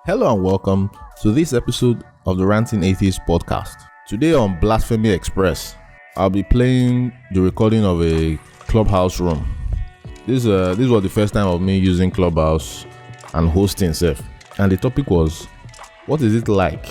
Hello and welcome to this episode of the Ranting Atheist podcast. Today on Blasphemy Express, I'll be playing the recording of a clubhouse room. This was the first time of me using clubhouse and hosting self. And the topic was, what is it like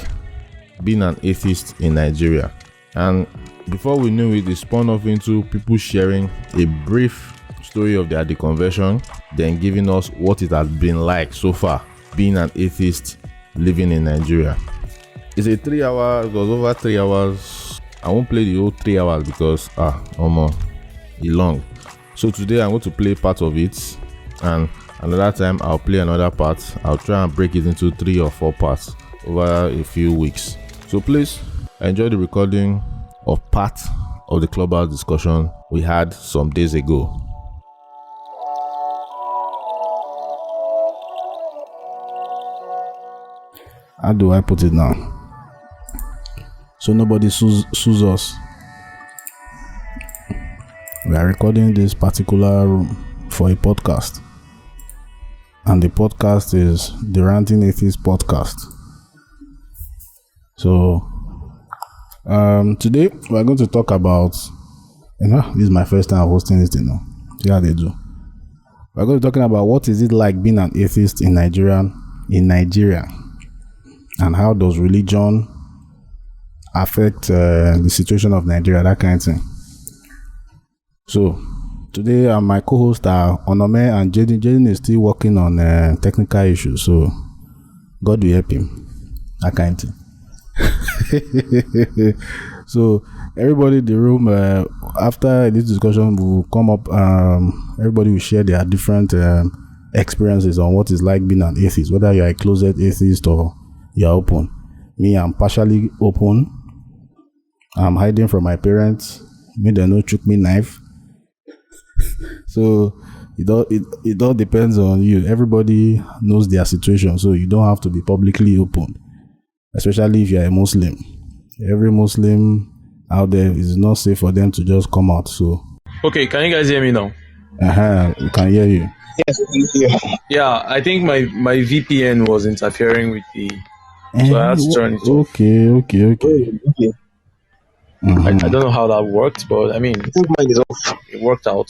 being an atheist in Nigeria? And before we knew it spun off into people sharing a brief story of their deconversion, then giving us what it has been like so far being an atheist living in Nigeria. It was over 3 hours. I won't play the whole 3 hours because it's long. So today I'm going to play part of it, and another time I'll play another part. I'll try and break it into 3 or 4 parts over a few weeks. So please enjoy the recording of part of the clubhouse discussion we had some days ago. How do I put it now? So nobody sues us. We are recording this particular room for a podcast. And the podcast is the Ranting Atheist podcast. So today we are going to talk about, this is my first time hosting this, See how they do. We are going to be talking about what is it like being an atheist in Nigeria. And how does religion affect the situation of Nigeria, that kind of thing. So, today my co-hosts are Onome and Jaydon. Jaydon is still working on technical issues, so God will help him, that kind of thing. So, everybody in the room, after this discussion, will come up, everybody will share their different experiences on what it's like being an atheist, whether you're a closet atheist or you're open. Me, I'm partially open. I'm hiding from my parents. Me, they no chook me knife. So it all depends on you. Everybody knows their situation, so you don't have to be publicly open, especially if you're a Muslim. Every Muslim out there, is not safe for them to just come out. So okay, can you guys hear me now? We can hear you. Yes, we can hear. Yeah, I think my VPN was interfering with the. So I had to turn it off. Okay. I don't know how that worked, but I mean, I think mine is off. it worked out.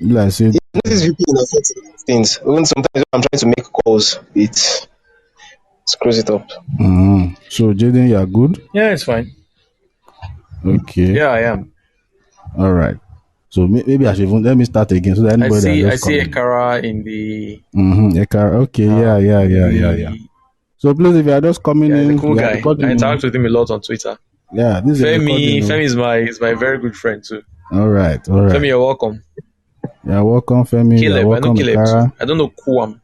Like I said, This VPN affects things. Even sometimes when I'm trying to make calls, it screws it up. So Jaydon, you are good? Yeah, it's fine. Okay. Yeah, I am. All right. So maybe I should let me start again so that anybody I see Ekara in the. Ekara. Okay. Yeah. So please, if you are just coming in, the cool guy. I interact with him a lot on Twitter. Yeah, this is Femi is my very good friend too. All right. Femi, you're welcome. You're welcome, Femi. You're welcome, Ekara. I don't know Kuam.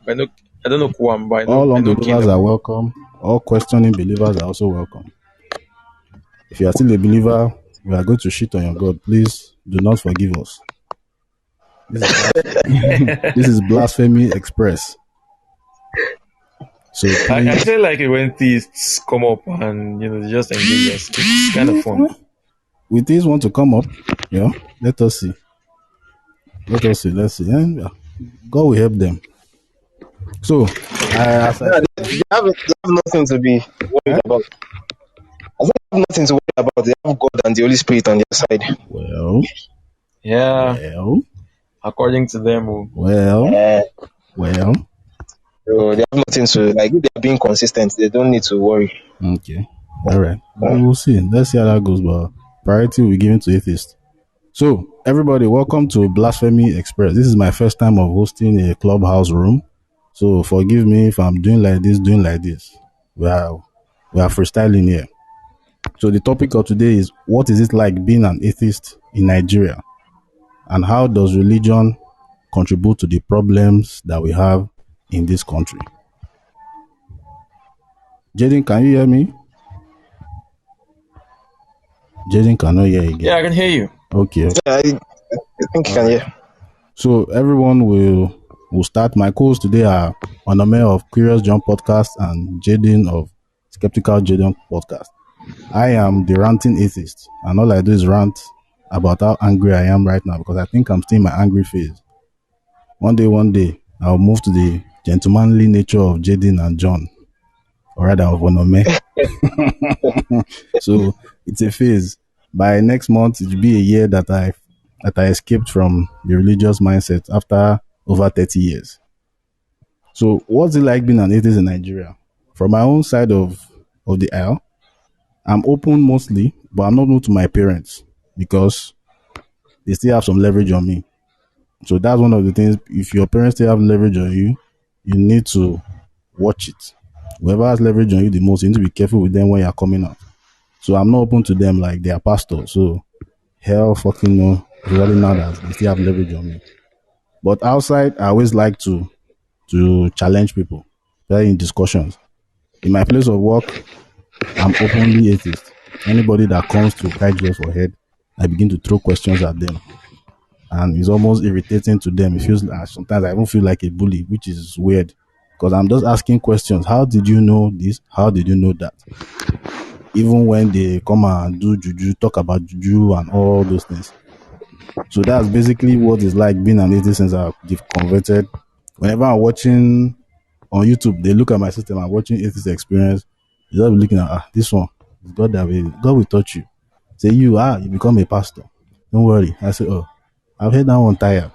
I don't know Kuam, but I know all unbelievers are welcome. All questioning believers are also welcome. If you are still a believer, we are going to shit on your God. Please do not forgive us. This is Blasphemy Express. So I feel like it when theists come up and they just engage us. It's kind of fun. With these want to come up, let us see. Let's see. Yeah. God will help them. So they have nothing to be worried about. I think they have nothing to worry about. They have God and the Holy Spirit on their side. Well. According to them. Well. So they have nothing to, if they are being consistent, they don't need to worry. Okay. All right. We'll see. Let's see how that goes, but priority will be given to atheists. So, everybody, welcome to Blasphemy Express. This is my first time of hosting a clubhouse room. So, forgive me if I'm doing like this. We are freestyling here. So, the topic of today is, what is it like being an atheist in Nigeria? And how does religion contribute to the problems that we have in this country? Jaydon, can you hear me? Jaydon cannot hear again. Yeah, I can hear you. Yeah, Okay. I think you can hear. So everyone will start. My co-hosts today are Onome of Curious Jonn podcast and Jaydon of Skeptical Jaydon podcast. I am the Ranting Atheist, and all I do is rant about how angry I am right now because I think I'm still in my angry phase. One day, I'll move to the gentlemanly nature of Jaydon and Jonn, or rather of Onome. So it's a phase. By next month, it will be a year that I escaped from the religious mindset after over 30 years. So what's it like being an atheist in Nigeria? From my own side of the aisle, I'm open mostly, but I'm not open to my parents because they still have some leverage on me. So that's one of the things. If your parents still have leverage on you, you need to watch it. Whoever has leverage on you the most, you need to be careful with them when you're coming out. So I'm not open to them like they are pastors. So hell fucking no, especially now that they still have leverage on me. But outside, I always like to challenge people, especially in discussions. In my place of work, I'm openly atheist. Anybody that comes to kite Jesus for head, I begin to throw questions at them. And it's almost irritating to them. It feels like sometimes I even feel like a bully, which is weird. Because I'm just asking questions. How did you know this? How did you know that? Even when they come and do juju, talk about juju and all those things. So that's basically what it's like being an atheist since I've converted. Whenever I'm watching on YouTube, they look at my system, I'm watching atheist experience. They just be looking at this one. It's God that will touch you. Say you become a pastor. Don't worry. I say, oh, I've heard that one tired.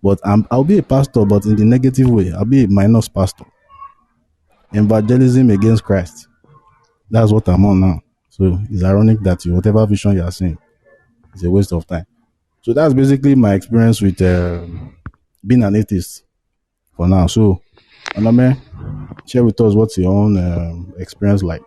But I'll be a pastor, but in the negative way. I'll be a minus pastor. Evangelism against Christ. That's what I'm on now. So it's ironic that whatever vision you are seeing is a waste of time. So that's basically my experience with being an atheist for now. So, Aname, share with us what's your own experience like.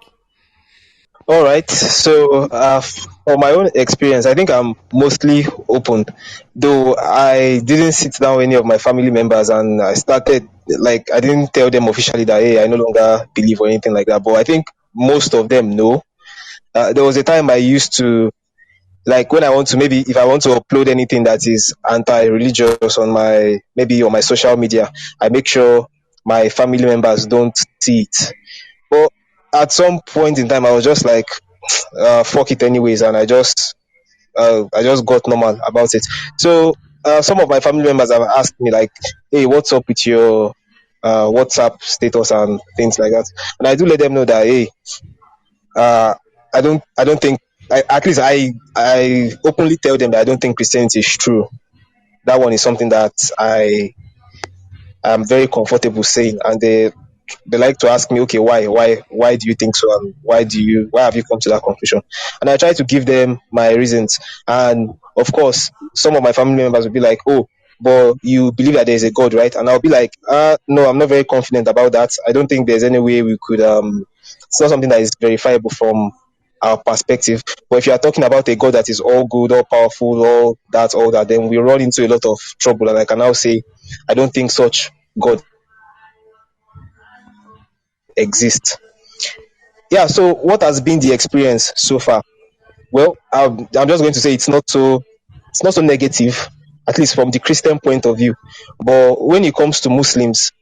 All right. So, for my own experience, I think I'm mostly open. Though I didn't sit down with any of my family members and I started, like, I didn't tell them officially that, hey, I no longer believe or anything like that. But I think most of them know. There was a time I used to, like, when I want to, maybe if I want to upload anything that is anti-religious on my social media, I make sure my family members don't see it. But at some point in time, I was just like, fuck it anyways, and I just got normal about it. So some of my family members have asked me like, hey, what's up with your WhatsApp status and things like that, and I do let them know that, hey, uh, I don't think, at least I openly tell them that I don't think Christianity is true. That one is something that I am very comfortable saying, and they like to ask me, okay, why do you think so, and why have you come to that conclusion? And I try to give them my reasons, and of course some of my family members will be like, oh, but you believe that there is a God, right? And I'll be like, no, I'm not very confident about that. I don't think there's any way we could, it's not something that is verifiable from our perspective. But if you are talking about a God that is all good, all powerful, all that, then we run into a lot of trouble. And I can now say, I don't think such God exists. Yeah, so what has been the experience so far? Well, I'm just going to say it's not so negative, at least from the Christian point of view. But when it comes to Muslims,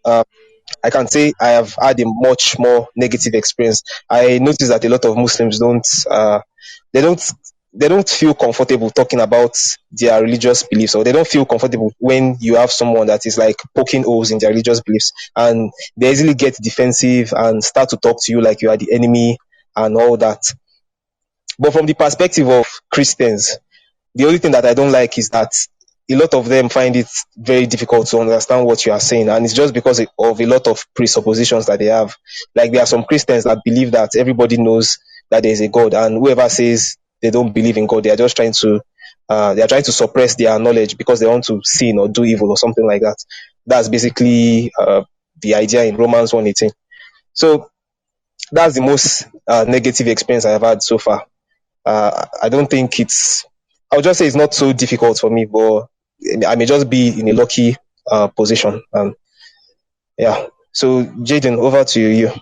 I can say I have had a much more negative experience. I notice that a lot of Muslims they don't they don't feel comfortable talking about their religious beliefs, or they don't feel comfortable when you have someone that is like poking holes in their religious beliefs, and they easily get defensive and start to talk to you like you are the enemy and all that. But from the perspective of Christians, the only thing that I don't like is that a lot of them find it very difficult to understand what you are saying, and it's just because of a lot of presuppositions that they have. Like, there are some Christians that believe that everybody knows that there is a God, and whoever says they don't believe in God, they are trying to suppress their knowledge because they want to sin or do evil or something like that. That's basically the idea in Romans 1:18. So that's the most negative experience I have had so far. I don't think I would just say it's not so difficult for me, but I may just be in a lucky position. Yeah. So, Jaydon, over to you.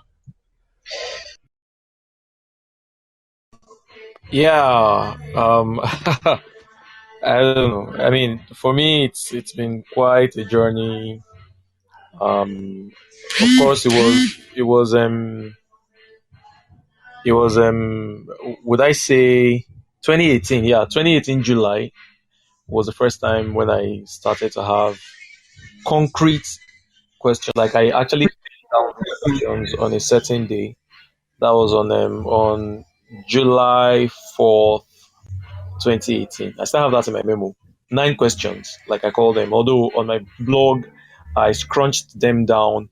Yeah. I don't know. I mean, for me, it's been quite a journey. Of course, it was would I say 2018? Yeah, 2018 July was the first time when I started to have concrete questions. Like I actually picked down questions on a certain day. That was on July 4th, 2018. I still have that in my memo. 9 questions, like I call them. Although on my blog, I scrunched them down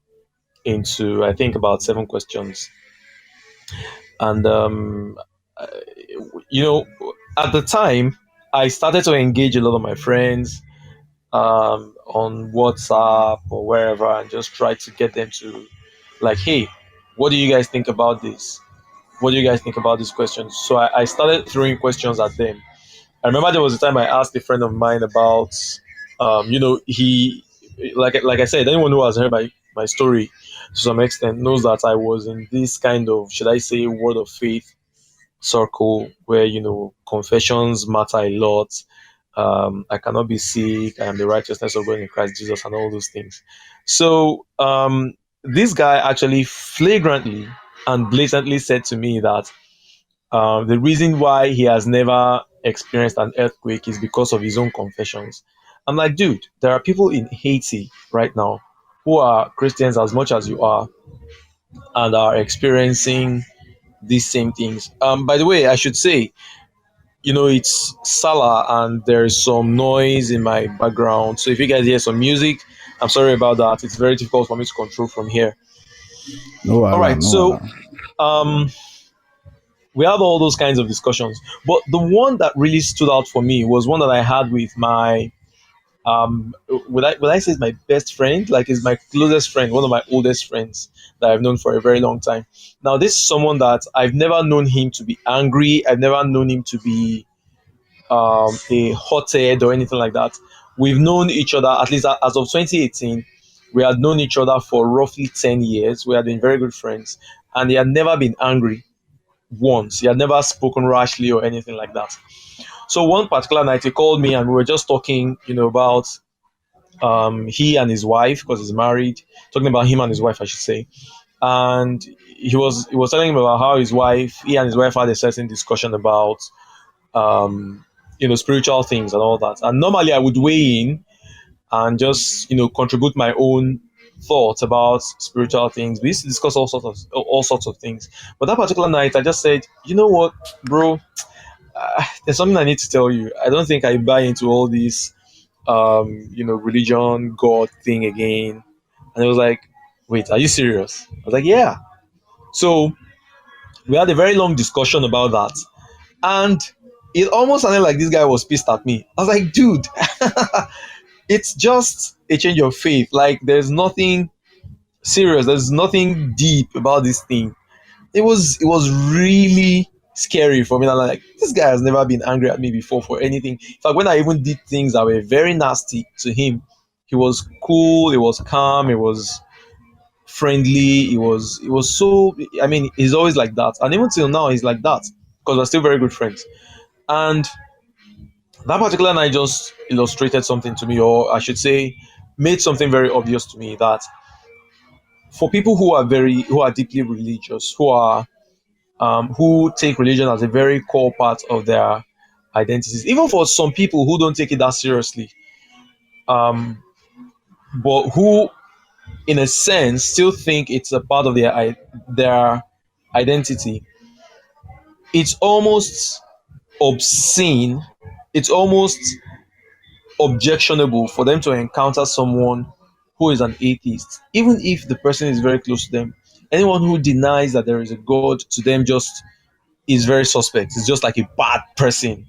into I think about 7 questions. And uh, you know, at the time, I started to engage a lot of my friends on WhatsApp or wherever, and just try to get them to, like, hey, what do you guys think about this? What do you guys think about this question? So I started throwing questions at them. I remember there was a time I asked a friend of mine about, he, like I said, anyone who has heard my story to some extent knows that I was in this kind of, should I say, word of faith circle where confessions matter a lot. I cannot be sick. I am the righteousness of God in Christ Jesus, and all those things. So this guy actually flagrantly and blatantly said to me that the reason why he has never experienced an earthquake is because of his own confessions. I'm like, dude, there are people in Haiti right now who are Christians as much as you are and are experiencing these same things. By the way, I should say, it's Salah and there's some noise in my background. So if you guys hear some music, I'm sorry about that. It's very difficult for me to control from here. No All Allah, right, no so Allah. um, we had all those kinds of discussions, but the one that really stood out for me was one that I had with my would I say it's my best friend, like is my closest friend, one of my oldest friends that I've known for a very long time. Now this is someone that I've never known him to be angry. I've never known him to be a hothead or anything like that. We've known each other, at least as of 2018. We had known each other for roughly 10 years. We had been very good friends, and he had never been angry once. He had never spoken rashly or anything like that. So one particular night, he called me and we were just talking, about he and his wife, because he's married, talking about him and his wife, I should say. And he was telling him about how he and his wife had a certain discussion about spiritual things and all that. And normally I would weigh in and just contribute my own thoughts about spiritual things. We used to discuss all sorts of things. But that particular night, I just said, you know what, bro, there's something I need to tell you. I don't think I buy into all this, religion, God thing again. And it was like, wait, are you serious? I was like, yeah. So we had a very long discussion about that. And it almost sounded like this guy was pissed at me. I was like, dude, it's just a change of faith. Like, there's nothing serious, there's nothing deep about this thing. It was really scary for me. I'm like, this guy has never been angry at me before for anything. In fact, when I even did things that were very nasty to him, he was cool, he was calm, he was friendly, he was so, I mean, he's always like that. And even till now he's like that because we're still very good friends. And that particular night just illustrated something to me, or I should say, made something very obvious to me, that for people who are deeply religious, who take religion as a very core part of their identities, even for some people who don't take it that seriously, um, but who, in a sense, still think it's a part of their identity. It's almost obscene. It's almost objectionable for them to encounter someone who is an atheist, even if the person is very close to them. Anyone who denies that there is a God to them just is very suspect. It's just like a bad person.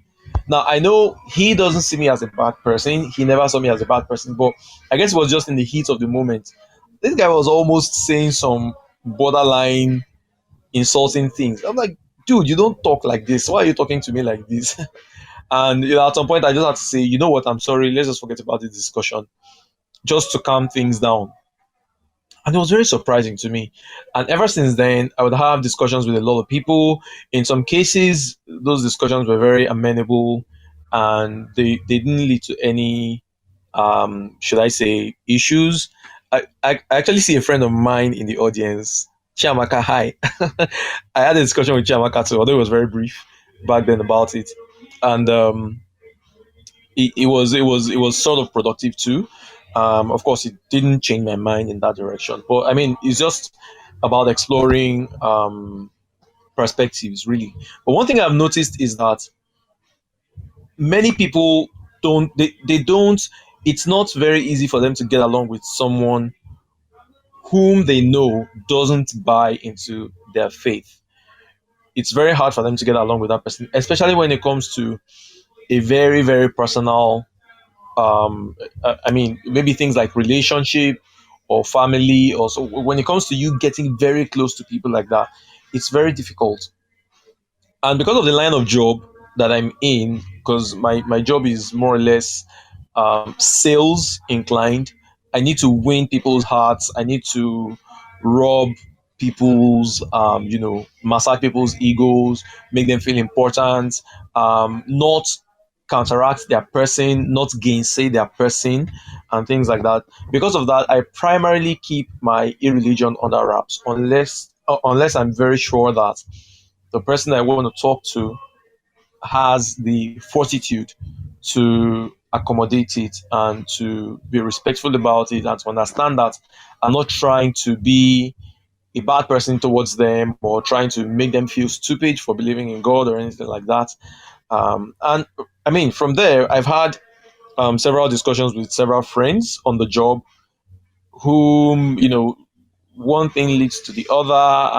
Now, I know he doesn't see me as a bad person. He never saw me as a bad person, but I guess it was just in the heat of the moment. This guy was almost saying some borderline insulting things. I'm like, dude, you don't talk like this. Why are you talking to me like this? And at some point, I just had to say, you know what? I'm sorry. Let's just forget about this discussion, just to calm things down. And it was very surprising to me. And ever since then, I would have discussions with a lot of people. In some cases, those discussions were very amenable, and they didn't lead to any, should I say, issues. I actually see a friend of mine in the audience, Chiamaka. Hi. I had a discussion with Chiamaka too, although it was very brief back then about it. And it was sort of productive too. Of course, it didn't change my mind in that direction. But I mean, it's just about exploring perspectives, really. But one thing I've noticed is that many people they don't. It's not very easy for them to get along with someone whom they know doesn't buy into their faith. It's very hard for them to get along with that person, especially when it comes to a very, very personal I mean, maybe things like relationship or family, or so. When it comes to you getting very close to people like that, it's very difficult. And because of the line of job that I'm in, because my job is more or less sales inclined, I need to win people's hearts. I need to rub people's, massage people's egos, make them feel important, not counteract their person, not gainsay their person, and things like that. Because of that, I primarily keep my irreligion under wraps, unless I'm very sure that the person I want to talk to has the fortitude to accommodate it and to be respectful about it and to understand that I'm not trying to be a bad person towards them or trying to make them feel stupid for believing in God or anything like that. And I mean, from there, I've had several discussions with several friends on the job whom, one thing leads to the other.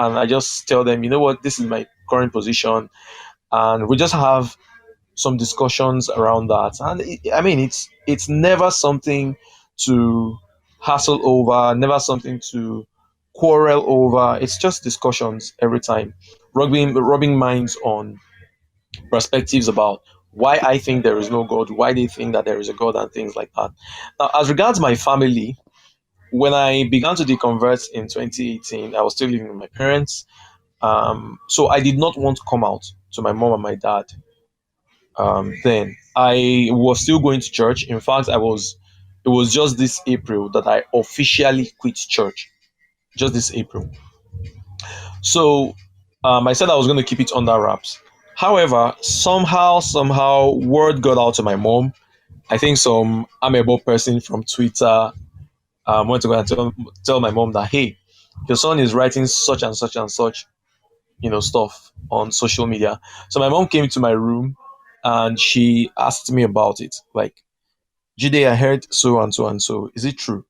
And I just tell them, you know what, this is my current position. And we just have some discussions around that. And I mean, it's never something to hassle over, never something to quarrel over. It's just discussions every time, rubbing minds on perspectives about why I think there is no God, why they think that there is a God, and things like that. Now, as regards my family, when I began to deconvert in 2018, I was still living with my parents. So I did not want to come out to my mom and my dad. Then I was still going to church. In fact, it was just this April that I officially quit church. Just this April. So I said I was going to keep it under wraps. However, somehow, word got out to my mom. I think some amiable person from Twitter went to go and tell my mom that, hey, your son is writing such and such and such, stuff on social media. So my mom came to my room and she asked me about it. Like, Jide, I heard so and so and so. Is it true?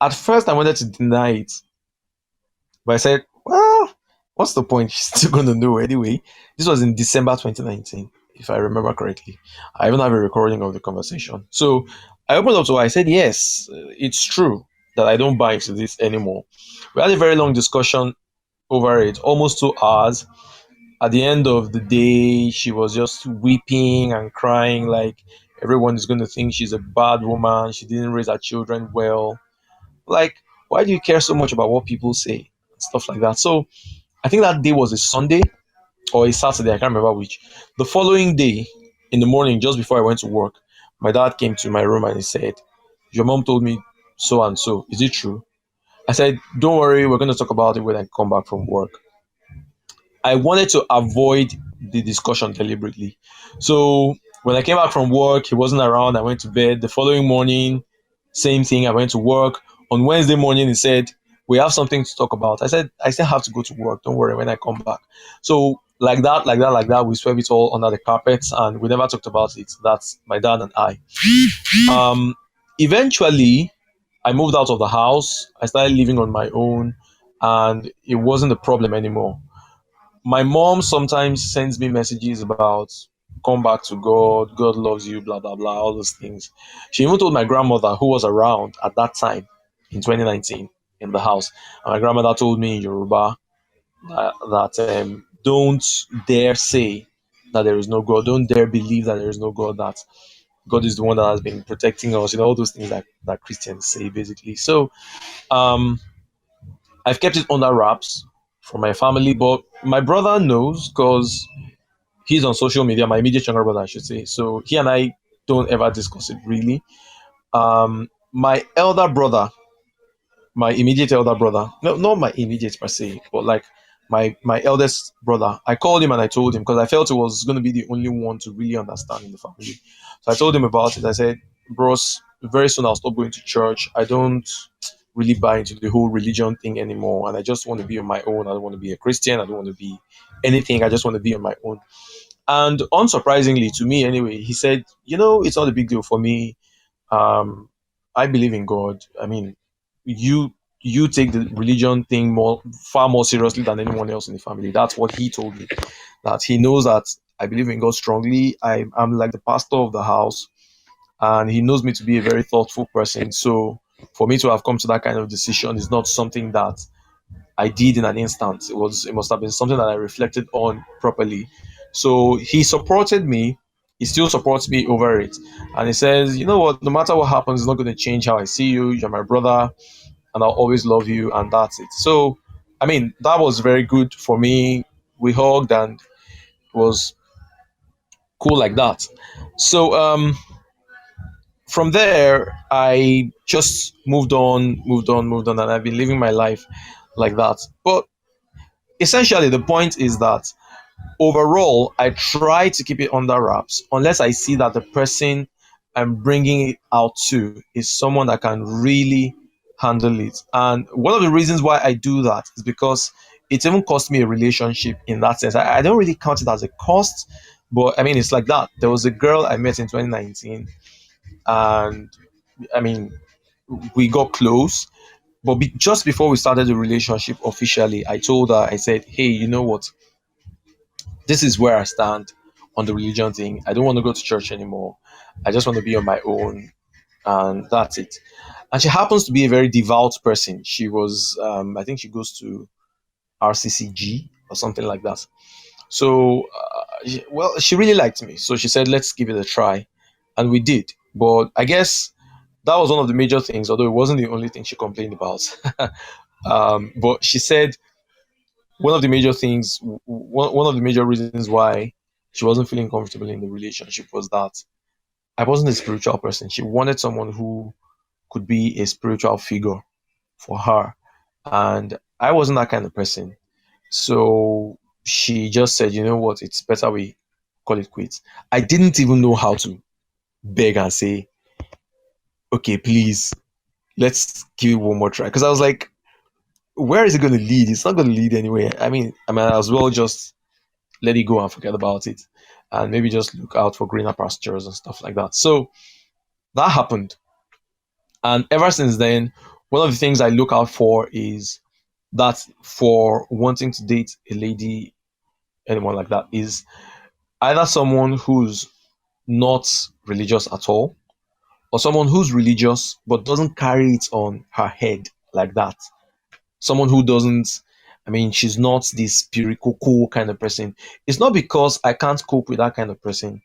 At first, I wanted to deny it, but I said, well, what's the point? She's still going to know anyway. This was in December 2019, if I remember correctly. I even have a recording of the conversation. So I opened up to her. I said, yes, it's true that I don't buy into this anymore. We had a very long discussion over it, almost 2 hours. At the end of the day, she was just weeping and crying like everyone is going to think she's a bad woman. She didn't raise her children well. Like, why do you care so much about what people say? Stuff like that. So I think that day was a Sunday or a Saturday. I can't remember which. The following day, in the morning, just before I went to work, my dad came to my room and he said, your mom told me so and so. Is it true? I said, don't worry, we're going to talk about it when I come back from work. I wanted to avoid the discussion deliberately. So when I came back from work, he wasn't around. I went to bed. The following morning, same thing. I went to work. On Wednesday morning, he said, we have something to talk about. I said, I still have to go to work. Don't worry when I come back. So like that, we swept it all under the carpet and we never talked about it. That's my dad and I. Eventually, I moved out of the house. I started living on my own and it wasn't a problem anymore. My mom sometimes sends me messages about come back to God, God loves you, blah blah blah, all those things. She even told my grandmother, who was around at that time in 2019 in the house, and my grandmother told me in Yoruba that don't dare say that there is no God, don't dare believe that there is no God, that God is the one that has been protecting us, all those things that Christians say basically. So um I've kept it under wraps from my family, but my brother knows because he's on social media, my immediate younger brother, I should say. So he and I don't ever discuss it really. My elder brother, my immediate elder brother, no, not my immediate per se, but like my eldest brother, I called him and I told him because I felt it was going to be the only one to really understand in the family. So I told him about it. I said, bros, very soon I'll stop going to church. I don't really buy into the whole religion thing anymore, and I just want to be on my own. I don't want to be a Christian. I don't want to be anything. I just want to be on my own. And unsurprisingly, to me anyway, he said, it's not a big deal for me. I believe in God. I mean, you you take the religion thing far more seriously than anyone else in the family. That's what he told me. That he knows that I believe in God strongly. I'm like the pastor of the house, and he knows me to be a very thoughtful person. So for me to have come to that kind of decision is not something that I did in an instant. It must have been something that I reflected on properly. So he supported me. He still supports me over it. And he says, you know what, no matter what happens, it's not going to change how I see you. You're my brother, and I'll always love you, and that's it. So, I mean, that was very good for me. We hugged, and it was cool like that. So, from there, I just moved on, and I've been living my life like that. But essentially, the point is that overall, I try to keep it under wraps unless I see that the person I'm bringing it out to is someone that can really handle it. And one of the reasons why I do that is because it even cost me a relationship in that sense. I don't really count it as a cost, but I mean, it's like that. There was a girl I met in 2019, and I mean, we got close. But just before we started the relationship officially, I told her, I said, hey, you know what? This is where I stand on the religion thing. I don't want to go to church anymore. I just want to be on my own, and that's it. And she happens to be a very devout person. She was, I think she goes to RCCG or something like that. So, she really liked me. So she said, let's give it a try. And we did. But I guess that was one of the major things, although it wasn't the only thing she complained about. But she said one of the major things, one of the major reasons why she wasn't feeling comfortable in the relationship was that I wasn't a spiritual person. She wanted someone who could be a spiritual figure for her. And I wasn't that kind of person. So she just said, you know what, it's better we call it quits. I didn't even know how to beg and say, okay, please, let's give it one more try. Because I was like, where is it going to lead? It's not going to lead anywhere. I might as well just let it go and forget about it, and maybe just look out for greener pastures and stuff like that. So that happened. And ever since then, one of the things I look out for is that for wanting to date a lady, anyone like that, is either someone who's not religious at all, or someone who's religious but doesn't carry it on her head like that. Someone who doesn't, I mean, she's not this spiritual cool kind of person. It's not because I can't cope with that kind of person.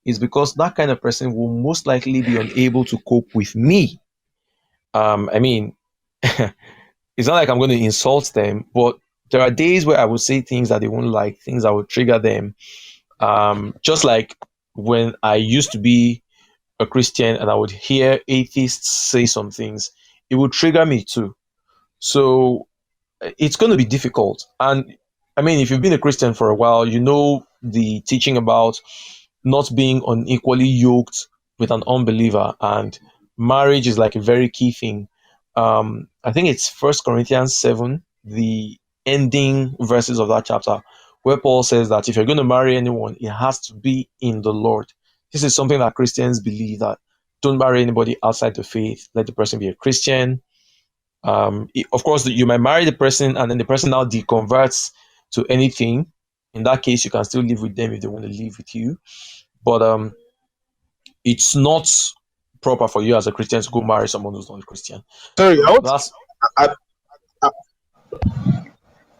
It's because that kind of person will most likely be unable to cope with me. I mean, it's not like I'm going to insult them, but there are days where I would say things that they won't like, things that would trigger them. Just like when I used to be a Christian and I would hear atheists say some things, it would trigger me too. So it's going to be difficult. And I mean, if you've been a Christian for a while, you know the teaching about not being unequally yoked with an unbeliever, and marriage is like a very key thing. I think it's First Corinthians 7, the ending verses of that chapter, where Paul says that if you're going to marry anyone, it has to be in the Lord. This is something that Christians believe, that don't marry anybody outside the faith. Let the person be a Christian. Of course, you might marry the person and then the person now deconverts to anything. In that case, you can still live with them if they want to live with you. But it's not proper for you as a Christian to go marry someone who's not a Christian. Sorry, That's I, I,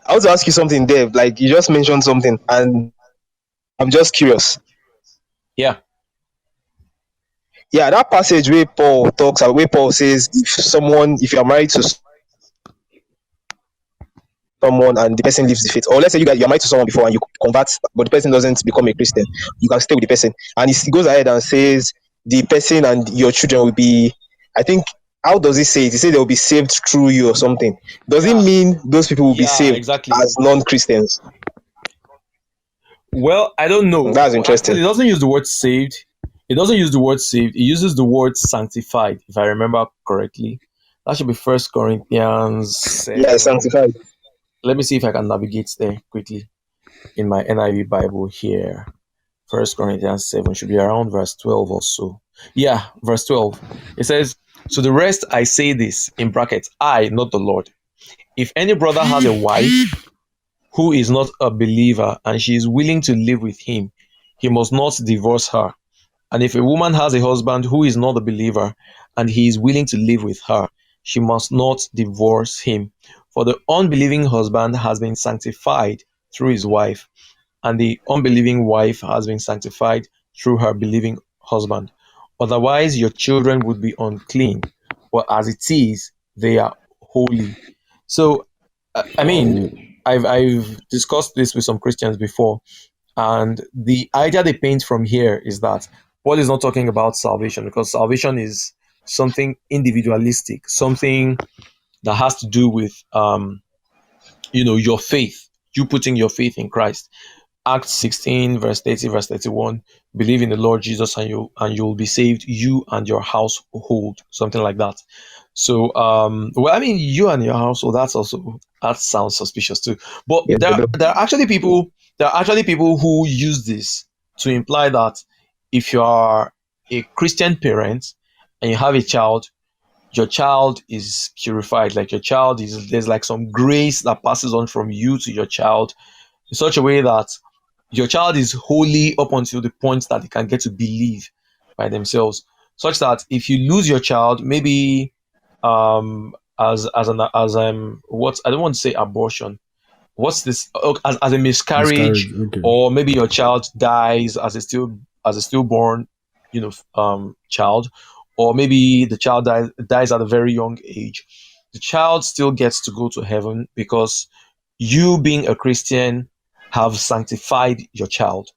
I want to ask you something, Dave. Like you just mentioned something, and I'm just curious. yeah. Yeah, that passage where Paul talks, where Paul says, if you are married to someone and the person leaves the faith, or let's say you're married to someone before and you convert, but the person doesn't become a Christian, you can stay with the person. And he goes ahead and says the person and your children will be, I think, how does he say it? He said they will be saved through you or something. Does it mean those people will be Yeah, saved exactly. as non-Christians? Well, I don't know. That's Actually, interesting. it doesn't use the word saved. It doesn't use the word saved. It uses the word sanctified, if I remember correctly. That should be First Corinthians Yeah, 7. sanctified. Let me see if I can navigate there quickly in my NIV Bible here. First Corinthians 7 should be around verse 12 or so. Yeah, verse 12. It says, "To the rest I say this," in brackets, "I, not the Lord. If any brother has a wife who is not a believer and she is willing to live with him, he must not divorce her. And if a woman has a husband who is not a believer and he is willing to live with her, she must not divorce him. For the unbelieving husband has been sanctified through his wife, and the unbelieving wife has been sanctified through her believing husband. Otherwise, your children would be unclean, but as it is, they are holy." So, I mean, I've discussed this with some Christians before, and the idea they paint from here is that Paul is not talking about salvation, because salvation is something individualistic, something that has to do with your faith, you putting your faith in Christ. Acts 16, verse 30, verse 31, "Believe in the Lord Jesus and you'll be saved, you and your household," something like that. So, well, I mean, you and your household, that sounds suspicious too. But Yes, I do. there are actually people who use this to imply that if you are a Christian parent and you have a child, your child is purified. Like, there's like some grace that passes on from you to your child in such a way that your child is holy up until the point that they can get to believe by themselves. Such that if you lose your child, maybe what, I don't want to say abortion. What's this? Oh, as a miscarriage, Miscarriage. Okay. or maybe your child dies as a stillborn, child, or maybe the child dies at a very young age. The child still gets to go to heaven because you, being a Christian, have sanctified your child.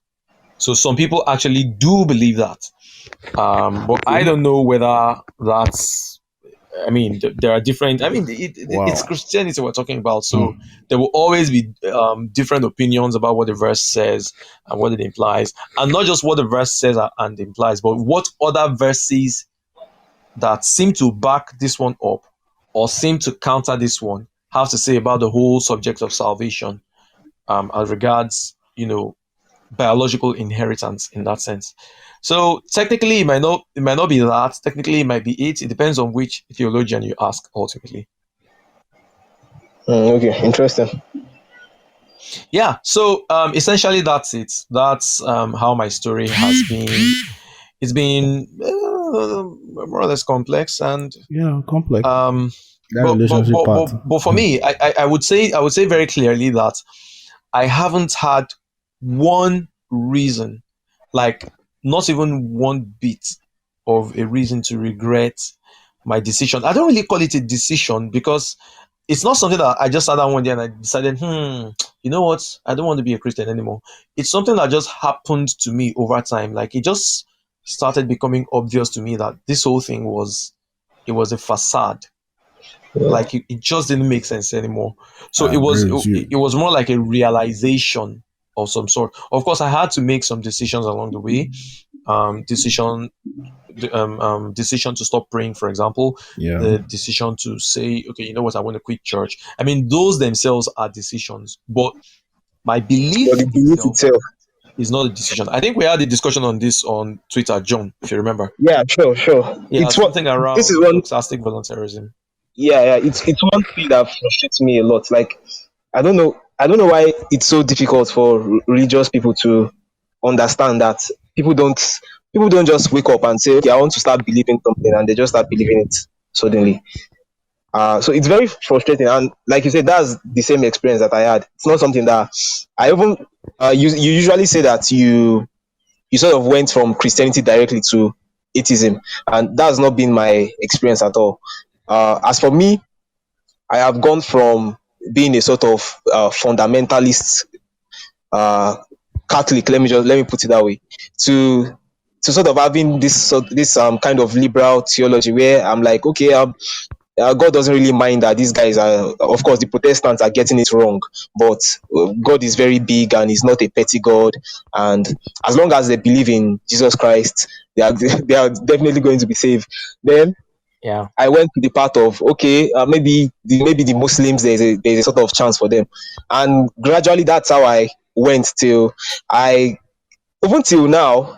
So some people actually do believe that, but I don't know whether that's. I mean, there are different. I mean, it's Wow. Christianity we're talking about, so there will always be different opinions about what the verse says and what it implies, and not just what the verse says and implies, but what other verses that seem to back this one up or seem to counter this one have to say about the whole subject of salvation, as regards, biological inheritance in that sense. So technically, it might not be that. Technically, it might be it. It depends on which theologian you ask. Ultimately, Okay, interesting. yeah. So essentially, that's it. That's how my story has been. It's been more or less complex, and Yeah, complex. um, That but relationship but part. but, but for me, I would say very clearly that I haven't had one reason, like not even one bit of a reason to regret my decision. I don't really call it a decision because it's not something that I just sat down one day and I decided, you know what, I don't want to be a Christian anymore. It's something that just happened to me over time. Like, it just started becoming obvious to me that this whole thing was a facade. Like, it just didn't make sense anymore. So I it agree was with it, you. it was more like a realization of some sort. Of course, I had to make some decisions along the way. Decision decision to stop praying, for example, Yeah. the decision to say, okay, you know what, I want to quit church. I mean, those themselves are decisions, but my But belief the belief itself itself. is not a decision. I think we had a discussion on this on Twitter, John, if you remember. Yeah, sure, sure. Yeah, It's what something this is around one. doxastic voluntarism. Yeah, yeah. It's one thing that frustrates me a lot. Like, I don't know why it's so difficult for religious people to understand that people don't people don't just wake up and say, okay, I want to start believing something, and they just start believing it suddenly. So it's very frustrating, and like you said, that's the same experience that I had. It's not something that I even you usually say that you sort of went from Christianity directly to atheism, and that's not been my experience at all. As for me, I have gone from being a sort of fundamentalist uh, Catholic, let me put it that way, to sort of having this kind of liberal theology where I'm like, okay, God doesn't really mind that these guys are, of course, the Protestants are getting it wrong, but God is very big and he's not a petty God. And as long as they believe in Jesus Christ, they are definitely going to be saved. Then Yeah. I went to the part of okay, maybe the Muslims there's a sort of chance for them, and gradually that's how I went till I even till now.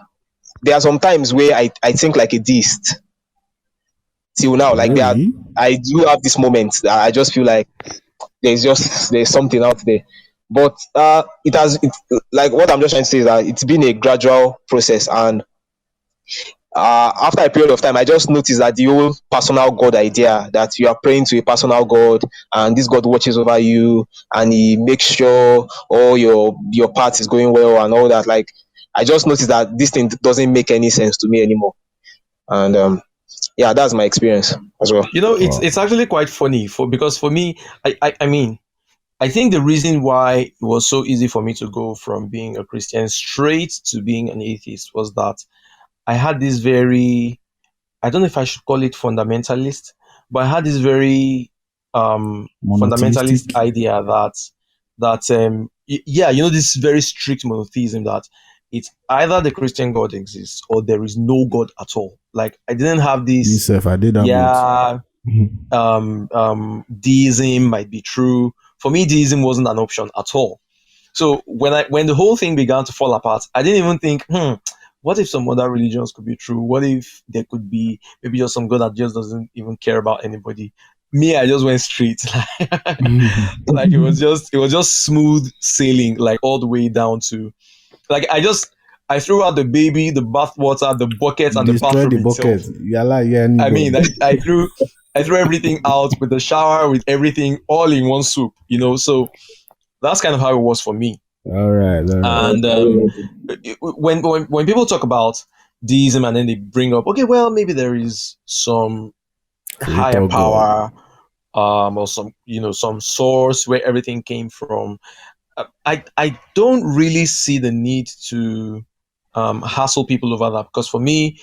There are some times where I think like a deist till now. Like Really? I do have this moment that I just feel like there's something out there. But like what I'm just trying to say is that it's been a gradual process, and after a period of time, I just noticed that the whole personal God idea that you are praying to a personal God and this God watches over you and he makes sure all your part is going well and all that. Like, I just noticed that this thing doesn't make any sense to me anymore. And yeah, that's my experience as well. It's actually quite funny because for me, I mean, I think the reason why it was so easy for me to go from being a Christian straight to being an atheist was that I had this very, I don't know if I should call it fundamentalist, but I had this very fundamentalist Monotheistic? idea this very strict monotheism that it's either the Christian God exists or there is no God at all. Like I didn't have this. Myself, I did that both. Deism might be true. For me, deism wasn't an option at all. So when the whole thing began to fall apart, I didn't even think, what if some other religions could be true? What if there could be maybe just some God that just doesn't even care about anybody? Me, I just went straight. Like it was just smooth sailing, like all the way down to, like I threw out the baby, the bathwater, the bucket, and the Destroy bathroom the bucket. itself. Yeah, I mean, I threw everything out with the shower, with everything all in one soup. So that's kind of how it was for me. All right. And when people talk about deism and then they bring up, okay, well, maybe there is some higher power, or some source where everything came from. I don't really see the need to hassle people over that, because for me,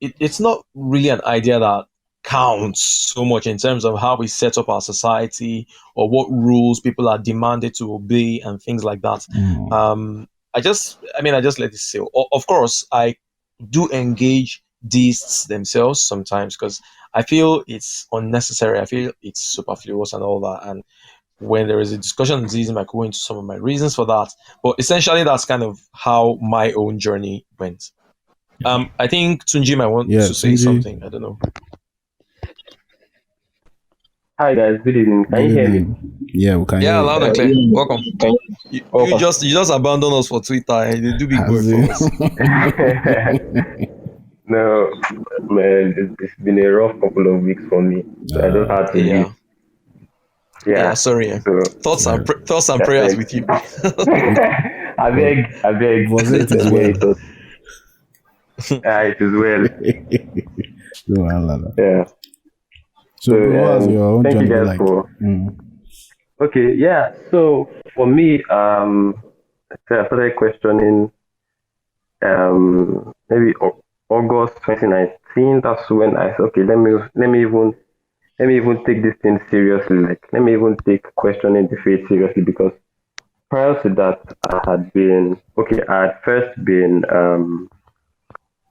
it's not really an idea that counts so much in terms of how we set up our society or what rules people are demanded to obey and things like that. I just let it sail. Of course, I do engage deists themselves sometimes because I feel it's unnecessary. I feel it's superfluous and all that. And when there is a discussion on deism, I could go into some of my reasons for that. But essentially, that's kind of how my own journey went. I think Tunji might want to say something. I don't know. Hi guys, good evening. Can you hear me? Yeah, we can hear you. Loud and clear. Welcome. You just abandon us for Twitter and they do big work for us. No, man, it's been a rough couple of weeks for me. So I just had to leave. Yeah, sorry. So, thoughts and prayers with you. I beg. Was it as well? It is well. Yeah. So what was your own thank you guys like? for. Okay, yeah. So for me, I started questioning maybe August 2019. That's when I said, okay, let me even take this thing seriously. Like, let me even take questioning the faith seriously, because prior to that, I had first been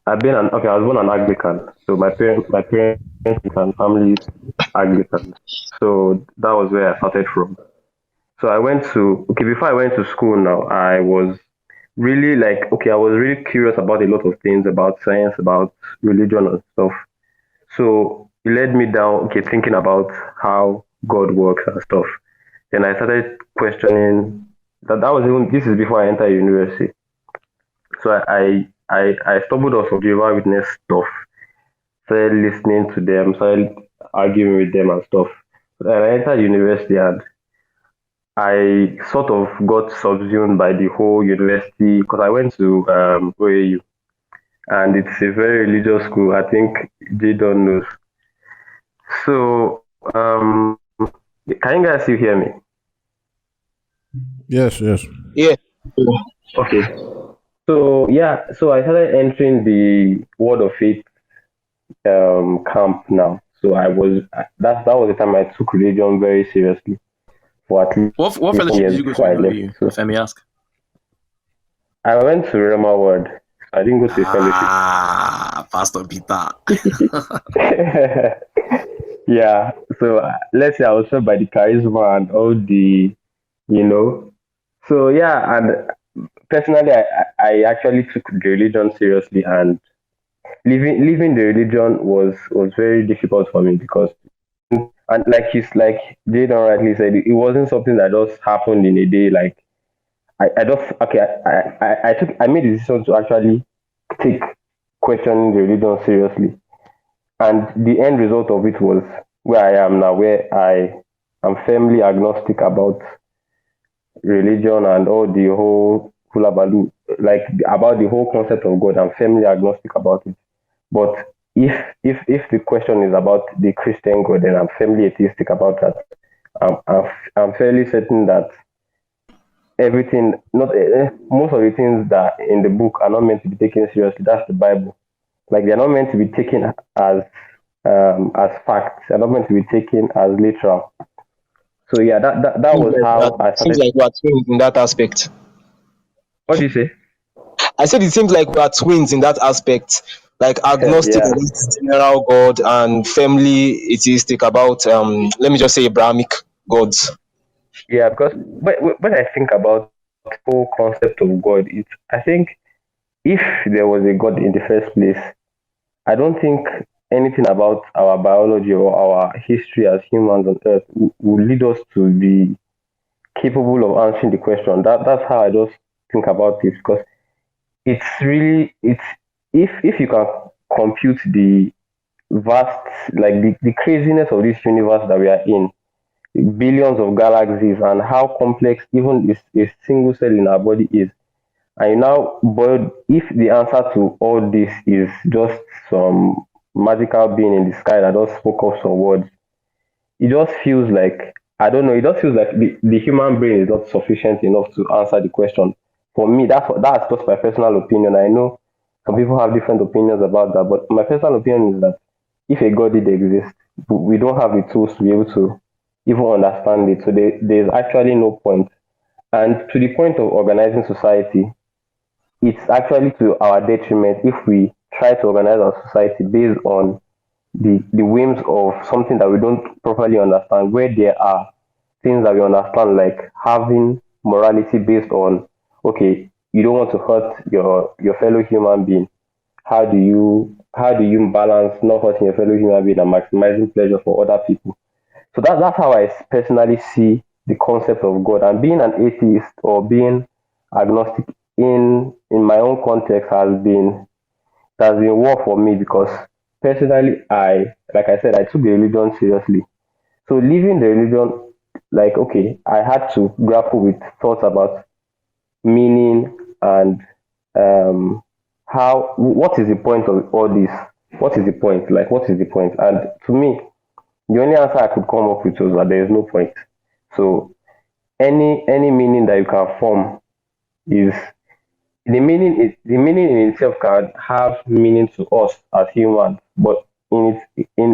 I was born an Anglican. So my parents and family Anglican. So that was where I started from. So before I went to school now, I was really I was really curious about a lot of things, about science, about religion and stuff. So it led me down, thinking about how God works and stuff. Then I started questioning this is before I entered university. So I stumbled on some Jehovah's Witness stuff, started listening to them, started arguing with them and stuff. But I entered university and I sort of got subsumed by the whole university, because I went to OAU, and it's a very religious school. I think Jaydon knows. So, can you guys still hear me? Yes. Yeah. Okay. So I started entering the Word of Faith camp now. So that was the time I took religion very seriously. For at least what fellowship did you go to? If I may ask. I went to Rema Word. I didn't go to fellowship. Pastor Peter. Yeah. So let's say I was fed by the charisma and all the, you know. So yeah, and personally, I actually took the religion seriously, and leaving the religion was very difficult for me because, and like Jaydon rightly said, it wasn't something that just happened in a day. Like I just okay, I made the decision to actually take questioning the religion seriously, and the end result of it was where I am now, where I am firmly agnostic about religion and all the whole hulabaloo, like about the whole concept of God. I'm firmly agnostic about it. But if the question is about the Christian God, then I'm firmly atheistic about that. I'm fairly certain that everything, not most of the things that in the book are not meant to be taken seriously. That's the Bible. Like they're not meant to be taken as facts. They're not meant to be taken as literal. So yeah, that was how I Seems started. like we are twins in that aspect. What do you say? I said it seems like we are twins in that aspect, like agnostic Yeah, against general God and firmly atheistic about let me just say Abrahamic gods. yeah. Because when I think about the whole concept of God, I think if there was a God in the first place, I don't think anything about our biology or our history as humans on Earth will lead us to be capable of answering the question. That's how I just think about it, because it's if you can compute the vast, like the craziness of this universe that we are in, billions of galaxies, and how complex even a single cell in our body is. And you now, but if the answer to all this is just some magical being in the sky that just spoke up some words, it just feels like, I don't know, it just feels like the human brain is not sufficient enough to answer the question. For me, that's just my personal opinion. I know some people have different opinions about that, but my personal opinion is that if a God did exist, we don't have the tools to be able to even understand it. So there's actually no point. And to the point of organizing society, it's actually to our detriment if we try to organize our society based on the whims of something that we don't properly understand, where there are things that we understand, like having morality based on, okay, you don't want to hurt your fellow human being. How do you balance not hurting your fellow human being and maximizing pleasure for other people? So that's how I personally see the concept of God. And being an atheist or being agnostic in my own context has been war for me, because personally, like I said, I took the religion seriously. So leaving the religion, like, okay, I had to grapple with thoughts about meaning and what is the point of all this? What is the point? Like, what is the point? And to me, the only answer I could come up with was that there is no point. So any meaning that you can form is the meaning in itself can have meaning to us as humans, but in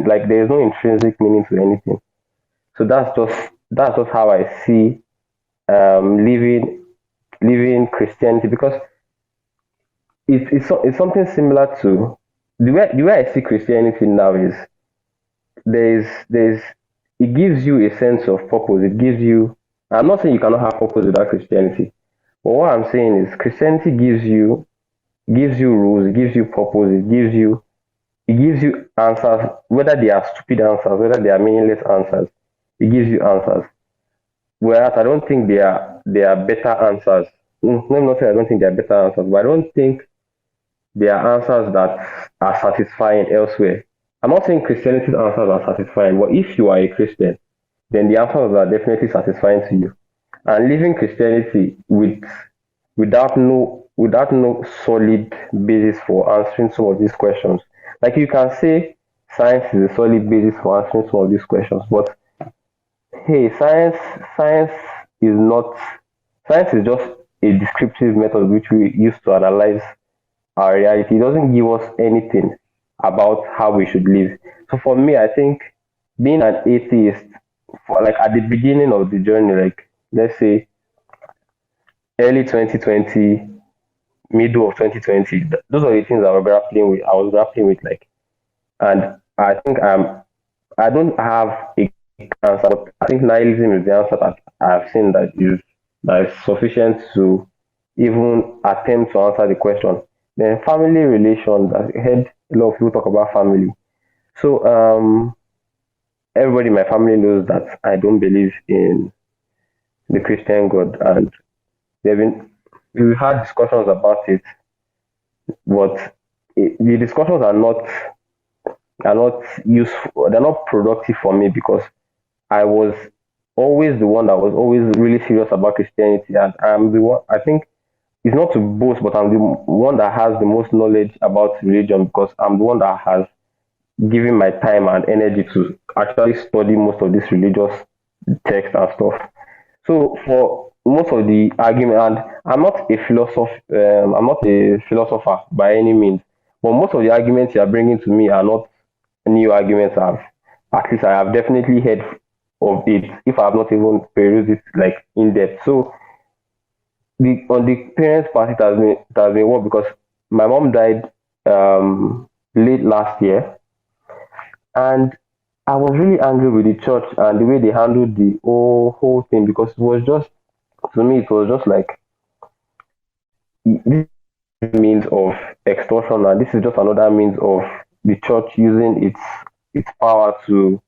like there is no intrinsic meaning to anything. So that's just how I see living Christianity, because it's something similar to the way I see Christianity now is there's it gives you a sense of purpose. It gives you, I'm not saying you cannot have purpose without Christianity, but what I'm saying is Christianity gives you rules, it gives you purpose, it gives you answers, whether they are stupid answers, whether they are meaningless answers, it gives you answers. Whereas I don't think they are better answers. Let me not say I don't think they are better answers, but I don't think they are answers that are satisfying elsewhere. I'm not saying Christianity's answers are satisfying, but if you are a Christian, then the answers are definitely satisfying to you. And living Christianity without no solid basis for answering some of these questions. Like you can say science is a solid basis for answering some of these questions, but hey, science is not science is just a descriptive method which we use to analyze our reality. It doesn't give us anything about how we should live. So for me, I think being an atheist, like at the beginning of the journey, like let's say early 2020, middle of 2020. Those are the things I was grappling with. Like, and I think I don't have a answer, but I think nihilism is the answer that I've seen that is sufficient to even attempt to answer the question. Then family relations. I heard a lot of people talk about family. So everybody in my family knows that I don't believe in the Christian God, and they've been we've had discussions about it, but the discussions are not useful. They're not productive for me because I was always the one that was always really serious about Christianity, and I'm the one. I think it's not to boast, but I'm the one that has the most knowledge about religion because I'm the one that has given my time and energy to actually study most of this religious text and stuff. So for most of the argument, and I'm not a philosopher by any means, but most of the arguments you are bringing to me are not new arguments. At least I have definitely heard of it, if I have not even perused it like in depth. So on the parents' part, it has been what, because my mom died late last year, and I was really angry with the church and the way they handled the whole thing, because it was just, to me, it was just like this means of extortion, and this is just another means of the church using its power to.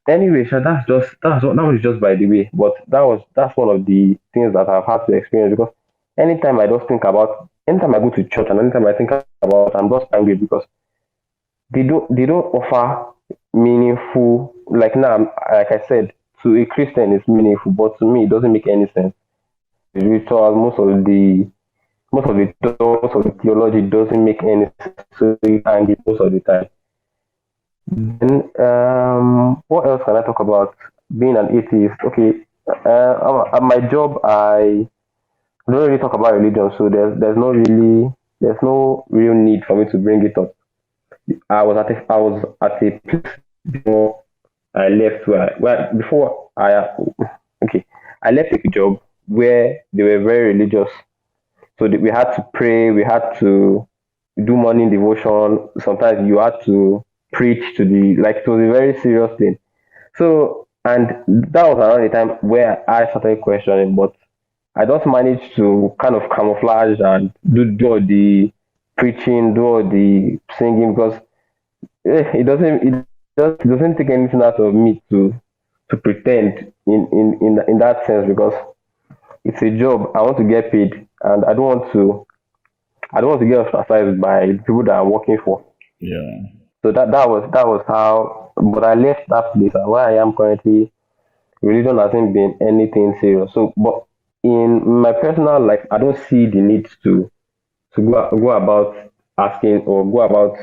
Anyway, sha, that was just by the way, but that's one of the things that I've had to experience, because anytime I go to church and anytime I think about, I'm just angry because they don't offer meaningful, like now, like I said, to a Christian it's meaningful, but to me it doesn't make any sense. The ritual, most of the theology doesn't make any sense, so you angry most of the time. Then what else can I talk about? Being an atheist. Okay, at my job I don't really talk about religion, so there's no real need for me to bring it up. I was at a place before I left before okay, I left a job where they were very religious. So we had to pray, we had to do morning devotion. Sometimes you had to preach to the, like, it was a very serious thing. So, and that was around the time where I started questioning, but I just managed to kind of camouflage and do all the preaching, do all the singing, because it doesn't take anything out of me to pretend in that sense, because it's a job. I want to get paid, and I don't want to get ostracized by the people that I'm working for. Yeah. So that was how. But I left that place, and where I am currently, religion hasn't been anything serious. So, but in my personal life, I don't see the need to go about asking or go about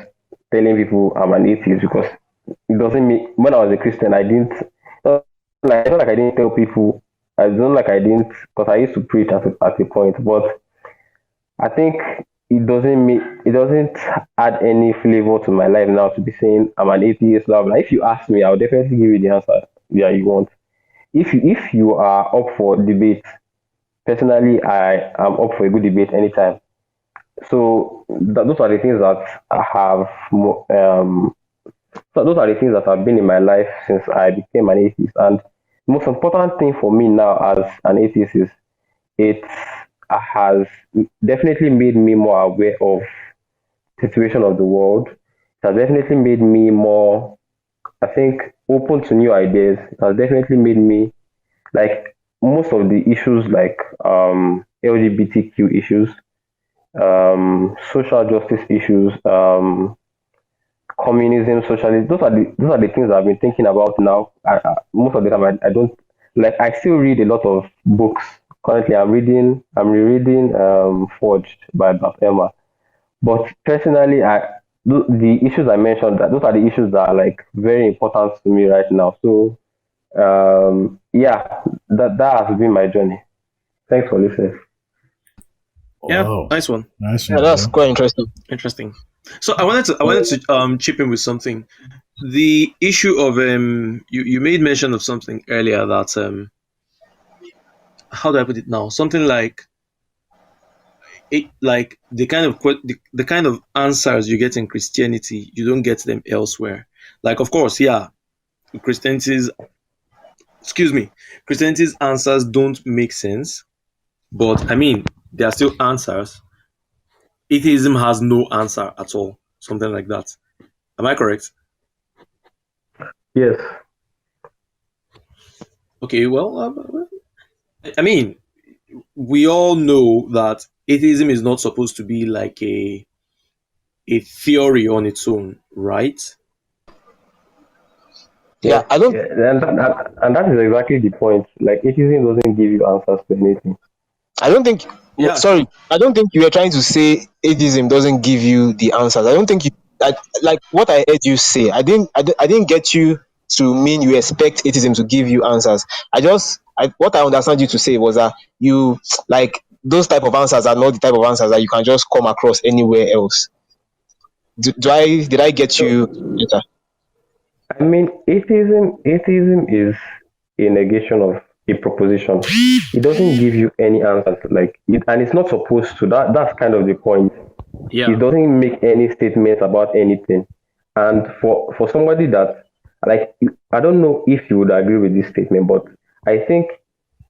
telling people I'm an atheist, because it doesn't mean, when I was a Christian, I didn't, it's not like I didn't tell people. I don't like I didn't, because I used to preach at a point, but I think it doesn't add any flavor to my life now to be saying I'm an atheist. Blah, blah. If you ask me, I'll definitely give you the answer. Yeah, you want. If you are up for debate, personally, I am up for a good debate anytime. So those are the things that I have. So those are the things that have been in my life since I became an atheist. And the most important thing for me now as an atheist is it has definitely made me more aware of the situation of the world. It has definitely made me more, I think, open to new ideas. It has definitely made me, like, most of the issues, like LGBTQ issues, social justice issues, communism, socialism. Those are the things I've been thinking about now. Most of the time, I don't, like. I still read a lot of books. Currently, I'm rereading Forged by Blasphemy. But personally, the issues I mentioned, that those are the issues that are, like, very important to me right now. So yeah, that has been my journey. Thanks for listening. Yeah, Wow. nice one. Nice Yeah, one. that's Yeah. quite interesting. Interesting. So I wanted to chip in with something. The issue of you made mention of something earlier that how do I put it now? Something like like the kind of the kind of answers you get in Christianity, you don't get them elsewhere. Like, of course, yeah, Christianity's excuse me, Christianity's answers don't make sense, but I mean, they are still answers. Atheism has no answer at all, something like that. Am I correct? Yes. Okay, well, I mean, we all know that atheism is not supposed to be like a theory on its own, right? Yeah, Yes. I don't. Yeah. And that is exactly the point. Like atheism doesn't give you answers to anything. I don't think. Yeah, Sorry, true. I don't think you were trying to say atheism doesn't give you the answers. I don't think you. Like what I heard you say. I didn't get you to mean you expect atheism to give you answers. What I understand you to say was that you like those type of answers are not the type of answers that you can just come across anywhere else. Did I get you better? I mean, atheism is a negation of a proposition. It doesn't give you any answers, and it's not supposed to. That's kind of the point. It Yeah. doesn't make any statements about anything. And for somebody that, like, I don't know if you would agree with this statement, but I think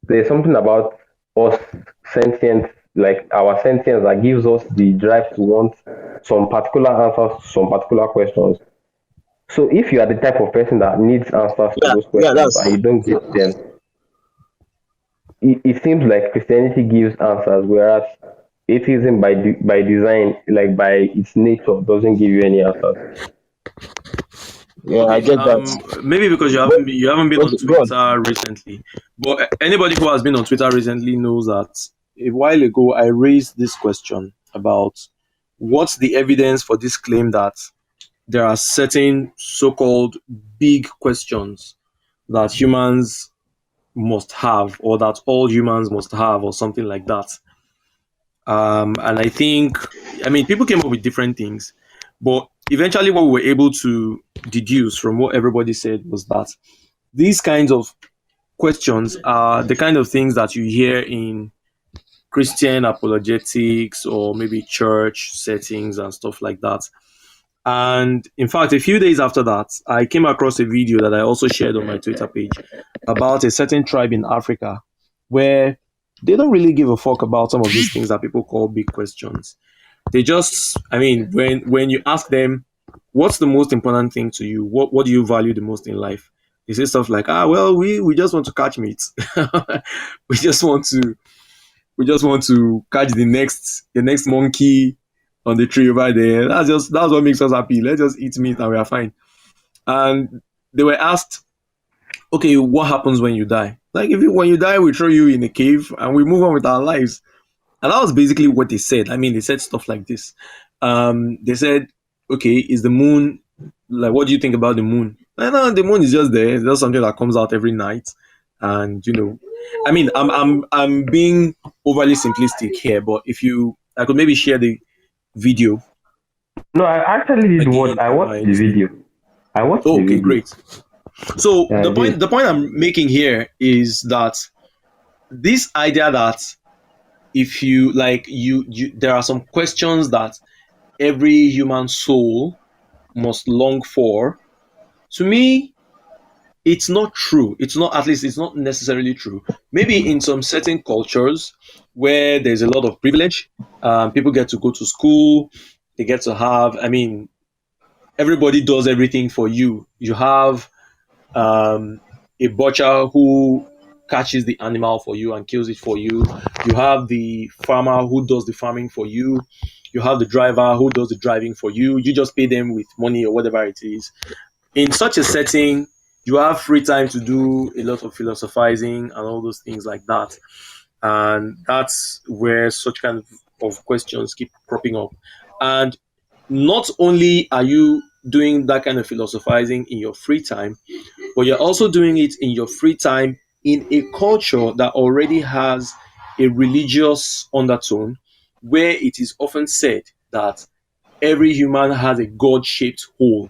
there's something about us sentient, like our sentience, that gives us the drive to want some particular answers to some particular questions. So if you are the type of person that needs answers to Yeah, those yeah, questions and you don't get them, it seems like Christianity gives answers, whereas atheism by design, like by its nature, doesn't give you any answers. yeah. I Okay. get that. Maybe because But you haven't been on okay, go on. Twitter recently, but anybody who has been on Twitter recently knows that a while ago I raised this question about what's the evidence for this claim that there are certain so-called big questions that humans must have, or that all humans must have, or something like that. And I think, I mean, people came up with different things, but eventually, what we were able to deduce from what everybody said was that these kinds of questions are the kind of things that you hear in Christian apologetics or maybe church settings and stuff like that. And in fact, a few days after that, I came across a video that I also shared on my Twitter page about a certain tribe in Africa where they don't really give a fuck about some of these things that people call big questions. They just, I mean, when you ask them, what's the most important thing to you? What do you value the most in life? They say stuff like, well, we just want to catch meat. we just want to we just want to catch the next monkey on the tree over there. That's what makes us happy. Let's just eat meat and we are fine. And they were asked, okay, what happens when you die? Like, when you die, we throw you in a cave and we move on with our lives. And that was basically what they said. I mean, they said stuff like this. They said, okay, is the moon, like, what do you think about the moon? No, the moon is just there. It's just something that comes out every night. And, I mean, I'm being overly simplistic here, but I could maybe share the video No, I actually did what again I on watched my the this thing. video. I watched Oh, the okay, video. great. So Yeah, I did. the point I'm making here is that this idea that if you like you there are some questions that every human soul must long for, to me it's not true. It's not, at least it's not necessarily true. Maybe in some certain cultures where there's a lot of privilege, people get to go to school, they get to have, I mean, everybody does everything for you. You have a butcher who catches the animal for you and kills it for you. You have the farmer who does the farming for you. You have the driver who does the driving for you. You just pay them with money or whatever it is. In such a setting, you have free time to do a lot of philosophizing and all those things like that. And that's where such kind of questions keep cropping up. And not only are you doing that kind of philosophizing in your free time, but you're also doing it in your free time in a culture that already has a religious undertone, where it is often said that every human has a God shaped hole.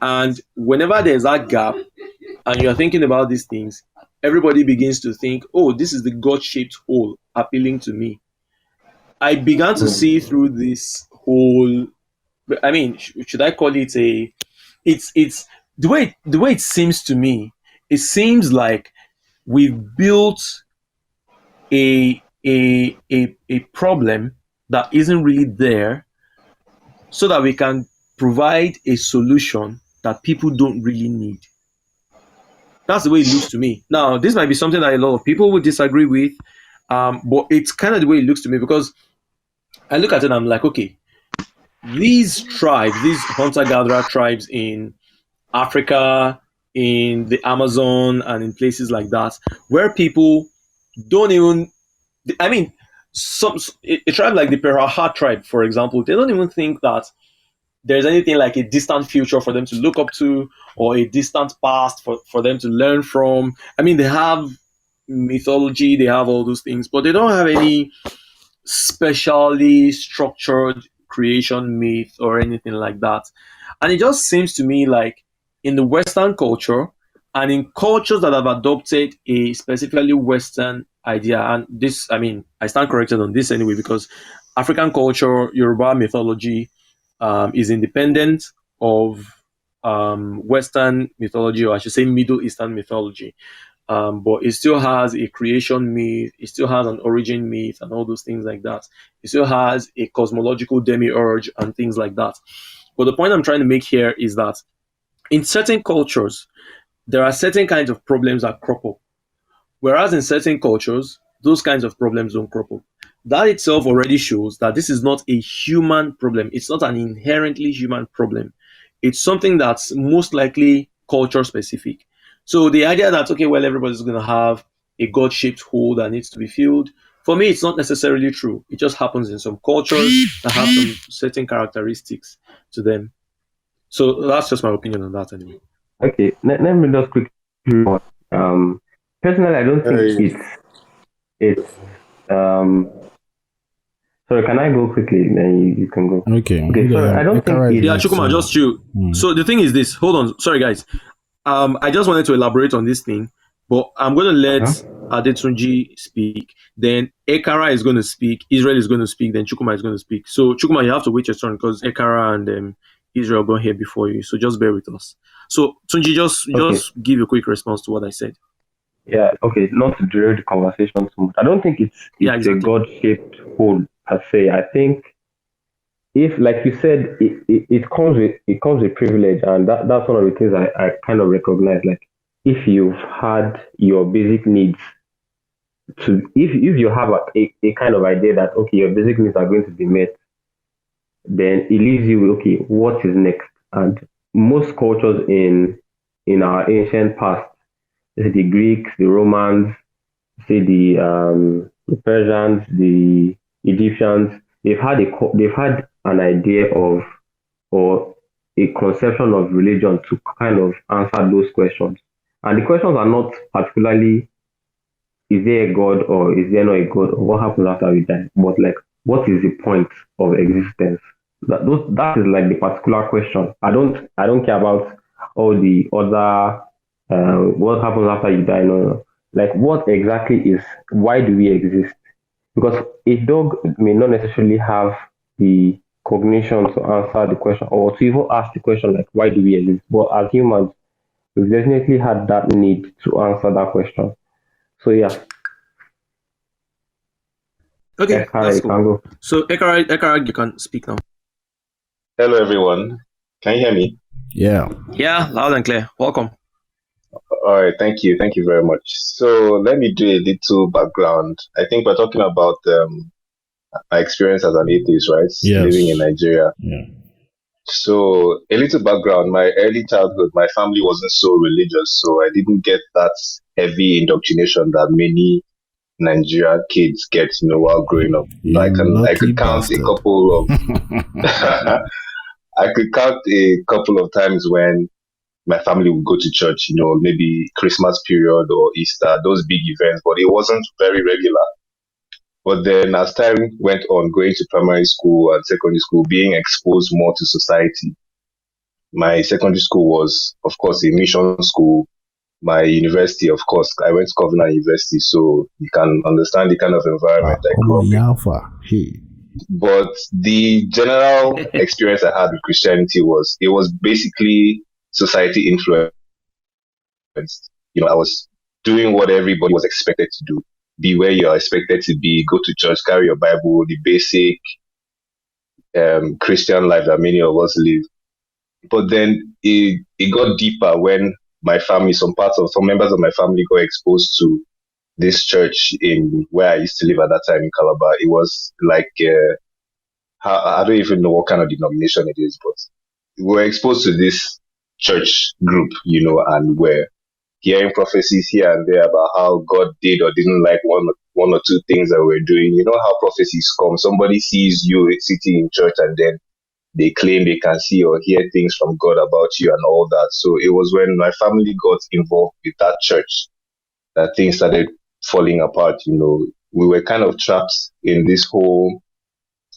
And whenever there's that gap and you're thinking about these things, everybody begins to think, oh, this is the God shaped hole appealing to me. I began to see through this whole. I mean, should I call it a? It's the way it seems to me. It seems like we've built a problem that isn't really there, so that we can provide a solution that people don't really need. That's the way it looks to me. Now, this might be something that a lot of people would disagree with, but it's kind of the way it looks to me, because I look at it and I'm like, okay, these tribes, these hunter-gatherer tribes in Africa, in the Amazon, and in places like that, where people don't even, I mean, a tribe like the Peraha tribe, for example, they don't even think that there's anything like a distant future for them to look up to, or a distant past for them to learn from. I mean, they have mythology, they have all those things, but they don't have any specially structured creation myth or anything like that. And it just seems to me like in the Western culture, and in cultures that have adopted a specifically Western idea, and this, I mean, I stand corrected on this anyway, because African culture, Yoruba mythology, is independent of Western mythology, or I should say Middle Eastern mythology. But it still has a creation myth, it still has an origin myth, and all those things like that. It still has a cosmological demiurge and things like that. But the point I'm trying to make here is that in certain cultures, there are certain kinds of problems that crop up. Whereas in certain cultures, those kinds of problems don't crop up. That itself already shows that this is not a human problem. It's not an inherently human problem. It's something that's most likely culture specific. So the idea that, okay, well, everybody's going to have a God-shaped hole that needs to be filled, for me, it's not necessarily true. It just happens in some cultures that have some certain characteristics to them. So that's just my opinion on that anyway. Okay, let me just quickly. Personally, I don't think it's sorry, can I go quickly? Then you can go. Okay. So I don't think yeah, Chukuma, just you. So the thing is this. Hold on, sorry guys. I just wanted to elaborate on this thing, but I'm going to let Adetunji speak. Then Ekara is going to speak. Israel is going to speak. Then Chukuma is going to speak. So Chukuma, you have to wait your turn, because Ekara and Israel got here before you. So just bear with us. So Tunji, just give a quick response to what I said. Yeah. Okay. Not to derail the conversation too much. I don't think it's exactly a God-shaped hole per se. I think, if, like you said, it comes with privilege, and that's one of the things I kind of recognize. Like, if you've had your basic needs if you have a kind of idea that, okay, your basic needs are going to be met, then it leaves you with, okay, what is next? And most cultures in our ancient past, say the Greeks, the Romans, say the Persians, the Egyptians, they've had an idea of, or a conception of religion to kind of answer those questions. And the questions are not particularly, is there a God or is there not a God, or what happens after we die, but like, what is the point of existence? That is like the particular question. I don't care about all the other what happens after you die. No. Like, what exactly is, why do we exist? Because a dog may not necessarily have the cognition to answer the question, or to even ask the question like, why do we exist? But as humans, we've definitely had that need to answer that question. So yeah. Okay, Ekara, that's cool. So Ekara, you can speak now. Hello everyone. Can you hear me? Yeah. Yeah, loud and clear. Welcome. All right, thank you very much. So let me do a little background. I think we're talking about my experience as an atheist, right? Yes. Living in Nigeria. Yeah. So a little background. My early childhood, my family wasn't so religious, so I didn't get that heavy indoctrination that many Nigerian kids get, while growing up. I could count a couple of I could count a couple of times when my family would go to church, maybe Christmas period or Easter, those big events, but it wasn't very regular. But then as time went on, going to primary school and secondary school, being exposed more to society, my secondary school was, of course, a mission school. My university, of course, I went to Covenant University, so you can understand the kind of environment I grew up in. But the general experience I had with Christianity was it was basically society influenced. I was doing what everybody was expected to do. Be where you are expected to be, go to church, carry your Bible, the basic Christian life that many of us live. But then it got deeper when some members of my family got exposed to this church in where I used to live at that time in Calabar. It was like I don't even know what kind of denomination it is, but we were exposed to this church group, and we're hearing prophecies here and there about how God did or didn't like one or two things that we're doing. You know how prophecies come. Somebody sees you sitting in church and then they claim they can see or hear things from God about you and all that. So it was when my family got involved with that church that things started falling apart. We were kind of trapped in this whole,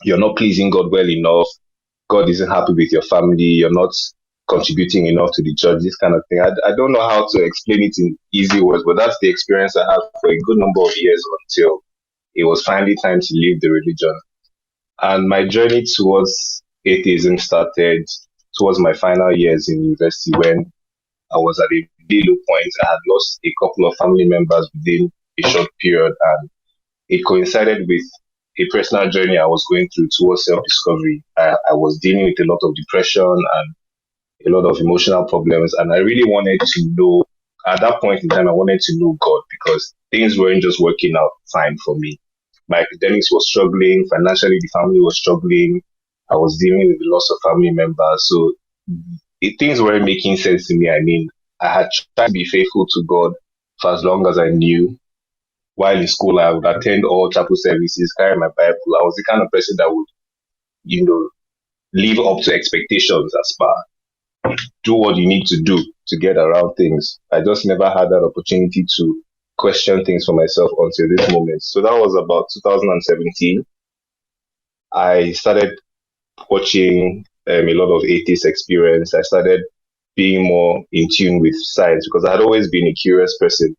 you're not pleasing God well enough. God isn't happy with your family. You're not contributing enough to the church, this kind of thing. I don't know how to explain it in easy words, but that's the experience I had for a good number of years until it was finally time to leave the religion. And my journey towards atheism started towards my final years in university when I was at a really low point. I had lost a couple of family members within a short period, and it coincided with a personal journey I was going through towards self-discovery. I was dealing with a lot of depression and a lot of emotional problems, and I really wanted to know, at that point in time, I wanted to know God because things weren't just working out fine for me. My academics was struggling, financially the family was struggling, I was dealing with the loss of family members, so things weren't making sense to me. I mean, I had tried to be faithful to God for as long as I knew. While in school, I would attend all chapel services, carry my Bible. I was the kind of person that would, live up to expectations as far. Do what you need to do to get around things. I just never had that opportunity to question things for myself until this moment. So that was about 2017. I started watching a lot of atheist experience. I started being more in tune with science because I had always been a curious person.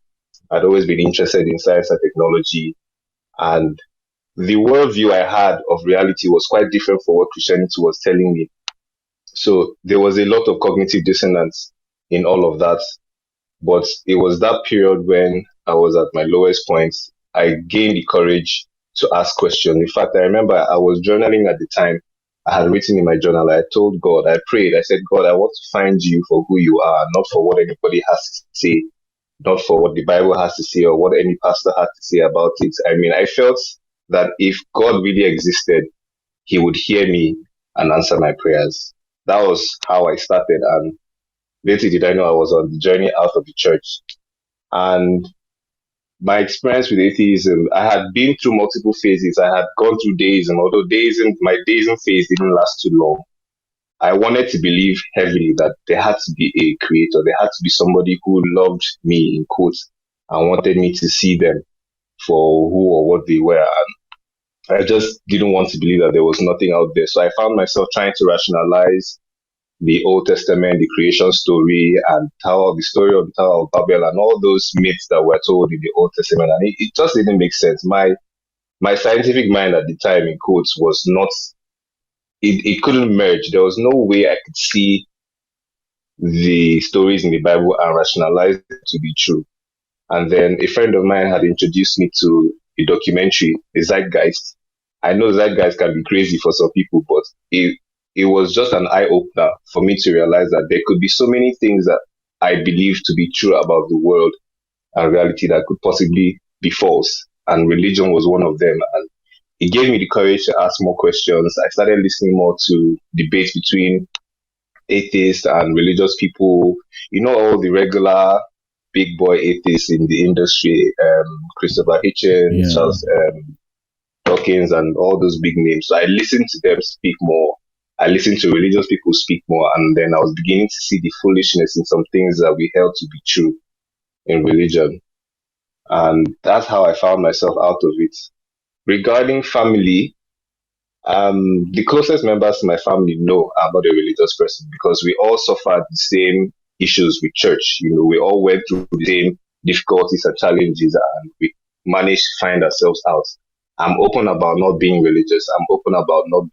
I'd always been interested in science and technology. And the worldview I had of reality was quite different from what Christianity was telling me. So there was a lot of cognitive dissonance in all of that. But it was that period when I was at my lowest point. I gained the courage to ask questions. In fact, I remember I was journaling at the time. I had written in my journal, I told God, I prayed, I said, God, I want to find you for who you are, not for what anybody has to say, not for what the Bible has to say or what any pastor had to say about it. I mean, I felt that if God really existed, he would hear me and answer my prayers. That was how I started. And little did I know I was on the journey out of the church. And my experience with atheism, I had been through multiple phases. I had gone through deism, although my deism phase didn't last too long. I wanted to believe heavily that there had to be a creator. There had to be somebody who loved me, in quotes, and wanted me to see them for who or what they were. And I just didn't want to believe that there was nothing out there. So I found myself trying to rationalize the Old Testament, the creation story, and the story of the Tower of Babel, and all those myths that were told in the Old Testament. And it just didn't make sense. My scientific mind at the time, in quotes, was not, it couldn't merge. There was no way I could see the stories in the Bible and rationalize it to be true. And then a friend of mine had introduced me to a documentary, The Zeitgeist. I know Zeitgeist can be crazy for some people, but it was just an eye-opener for me to realize that there could be so many things that I believe to be true about the world and reality that could possibly be false. And religion was one of them. And it gave me the courage to ask more questions. I started listening more to debates between atheists and religious people. All the regular big boy atheists in the industry, Christopher Hitchens, Charles Dawkins, and all those big names. So I listened to them speak more. I listened to religious people speak more, and then I was beginning to see the foolishness in some things that we held to be true in religion. And that's how I found myself out of it. Regarding family, the closest members to my family know I'm not a religious person because we all suffered the same issues with church. We all went through the same difficulties and challenges, and we managed to find ourselves out. I'm open about not being religious. I'm open about not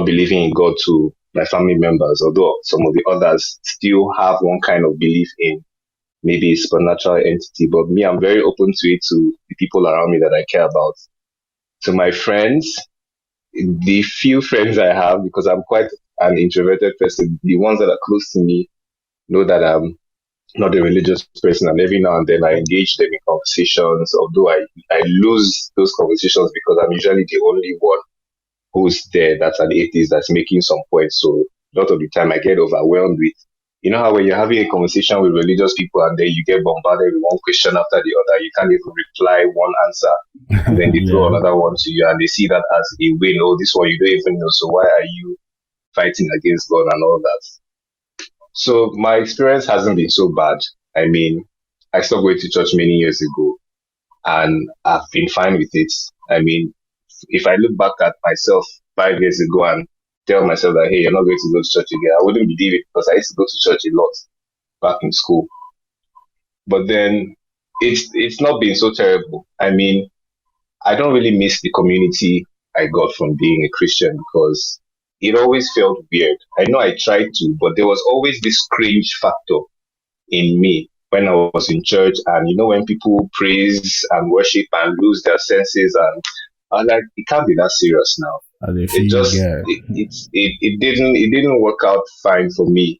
believing in God to my family members, although some of the others still have one kind of belief in maybe a supernatural entity. But me, I'm very open to it, to the people around me that I care about. To my friends, the few friends I have, because I'm quite an introverted person, the ones that are close to me know that I'm not a religious person, and every now and then I engage them in conversations, although I lose those conversations because I'm usually the only one who's there that's an atheist that's making some points. So a lot of the time I get overwhelmed with, you know how when you're having a conversation with religious people and then you get bombarded with one question after the other, you can't even reply one answer, and then they throw another one to you and they see that as a win. Oh, this one you don't even know, so why are you fighting against God and all that? So my experience hasn't been so bad. I mean, I stopped going to church many years ago and I've been fine with it. I mean, if I look back at myself 5 years ago and tell myself that, hey, you're not going to go to church again, I wouldn't believe it, because I used to go to church a lot back in school. But then it's not been so terrible. I mean, I don't really miss the community I got from being a Christian, because it always felt weird. I know I tried to, but there was always this cringe factor in me when I was in church. And you know, when people praise and worship and lose their senses, and I'm like, it can't be that serious now. It didn't work out fine for me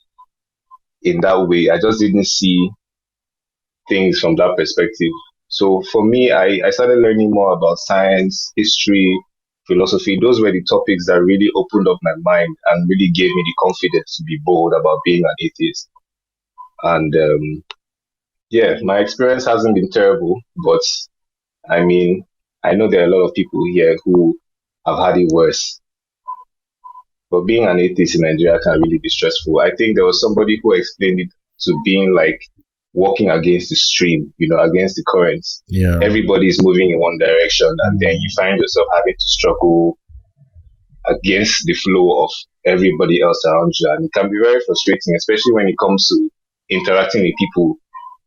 in that way. I just didn't see things from that perspective. So for me, I started learning more about science, history, philosophy. Those were the topics that really opened up my mind and really gave me the confidence to be bold about being an atheist. And yeah, my experience hasn't been terrible, but I mean, I know there are a lot of people here who have had it worse. But being an atheist in Nigeria can really be stressful. I think there was somebody who explained it to being like walking against the stream, you know, against the currents. Yeah. Everybody is moving in one direction, and then you find yourself having to struggle against the flow of everybody else around you. And it can be very frustrating, especially when it comes to interacting with people.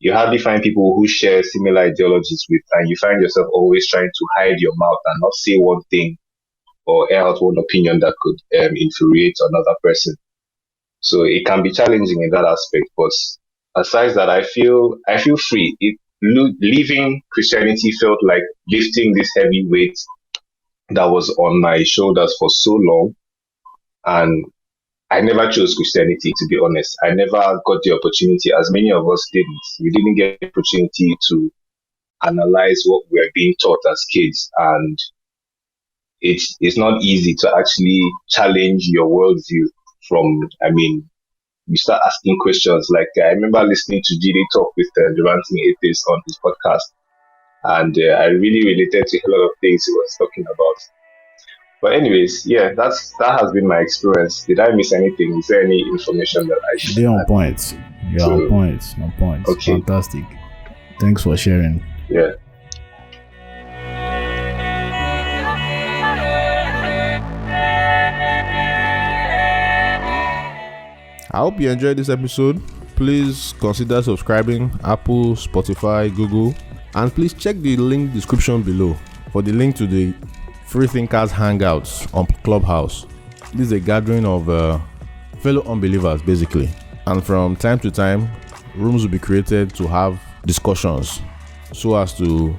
You hardly find people who share similar ideologies with, and you find yourself always trying to hide your mouth and not say one thing or air out one opinion that could infuriate another person. So it can be challenging in that aspect. But aside that, I feel free. Leaving Christianity felt like lifting this heavy weight that was on my shoulders for so long. And I never chose Christianity, to be honest. I never got the opportunity, as many of us didn't. We didn't get the opportunity to analyze what we were being taught as kids. And it's not easy to actually challenge your worldview from, I mean, you start asking questions. Like, I remember listening to Jaydon talk with the Ranting Atheist on his podcast, and I really related to a lot of things he was talking about. But anyways, yeah, that has been my experience. Did I miss anything? Is there any information that I should You're on point. You're on point. On point. Okay. Fantastic. Thanks for sharing. Yeah. I hope you enjoyed this episode. Please consider subscribing Apple, Spotify, Google, and please check the link description below for the link to the Free Thinkers Hangouts on Clubhouse. This is a gathering of fellow unbelievers, basically. And from time to time, rooms will be created to have discussions so as to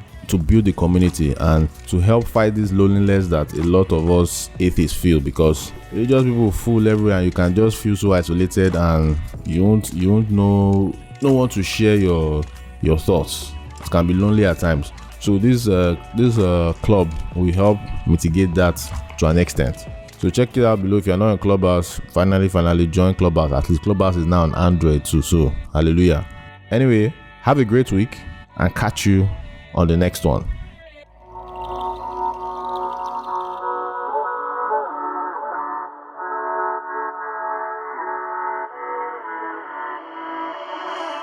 build the community and to help fight this loneliness that a lot of us atheists feel, because religious people fool everywhere and you can just feel so isolated and you won't know no one to share your thoughts. It can be lonely at times. So this club will help mitigate that to an extent. So check it out below. If you're not in Clubhouse, finally join Clubhouse. At least Clubhouse is now on Android too, so hallelujah. Anyway, have a great week and catch you on the next one.